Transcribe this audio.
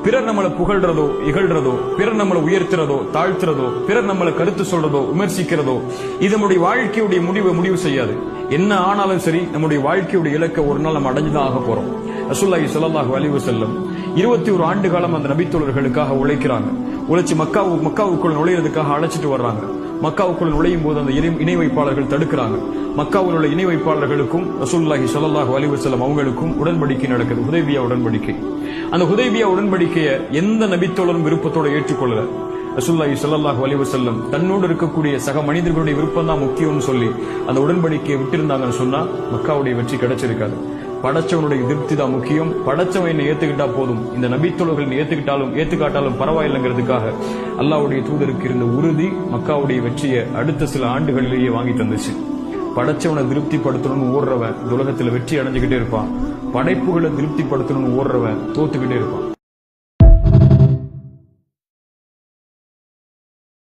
பிறர் நம்மளை புகழ்றதோ இகழ்றதோ, பிறர் நம்மளை உயர்த்துறதோ தாழ்த்துறதோ, பிறர் நம்மளை கருத்து சொல்றதோ விமர்சிக்கிறதோ இது நம்முடைய வாழ்க்கையுடைய முடிவு செய்யாது. என்ன ஆனாலும் சரி, நம்முடைய வாழ்க்கையுடைய இலக்கை ஒரு நாள் நம்ம அடைஞ்சுதான் ஆக போறோம். ரசூலுல்லாஹி ஸல்லல்லாஹு அலைஹி வஸல்லம் 21 ஆண்டு காலம் அந்த நபித்தோழர்களுக்காக உழைக்கிறாங்க. உழைச்சி மக்காவுக்குள் நுழையிறதுக்காக அழைச்சிட்டு வர்றாங்க. மக்காவுக்குள் நுழையும் போது அந்த இணை வைப்பாளர்கள் தடுக்கிறாங்க. மக்காவில் உள்ள இணை வைப்பாளர்களுக்கும் ரசூலுல்லாஹி ஸல்லல்லாஹு அலைஹி வஸல்லம் அவங்களுக்கும் உடன்படிக்கை நடக்குது, ஹுதைபியா உடன்படிக்கை. அந்த ஹுதைபியா உடன்படிக்கையை எந்த நபித்தோழரும் விருப்பத்தோட ஏற்றுக்கொள்ளல. ரசூலுல்லாஹி ஸல்லல்லாஹு அலைஹி வஸல்லம் தன்னோடு இருக்கக்கூடிய சக மனிதர்களுடைய விருப்பம் தான் முக்கியம்னு சொல்லி அந்த உடன்படிக்கையை விட்டிருந்தாங்கன்னு சொன்னா மக்காவுடைய வெற்றி கிடைச்சிருக்காது. படைச்சவனுடைய திருப்தி தான் முக்கியம். படைச்சவன் என்ன ஏத்துக்கிட்டா போதும், இந்த நபித்தோழர்கள் ஏத்துக்காட்டாலும் பரவாயில்லைங்கிறதுக்காக அல்லாஹ்வுடைய தூதருக்கு இருந்த உறுதி மக்காவுடைய வெற்றியை அடுத்த சில ஆண்டுகளிலேயே வாங்கி தந்துச்சு. படைச்சவனை திருப்திப்படுத்தணும்னு ஓடுறவன் உலகத்துல வெற்றி அடைஞ்சுக்கிட்டே இருப்பான். படைப்புகளை திருப்திப்படுத்தணும்னு ஓடுறவன் தோத்துக்கிட்டே இருப்பான்.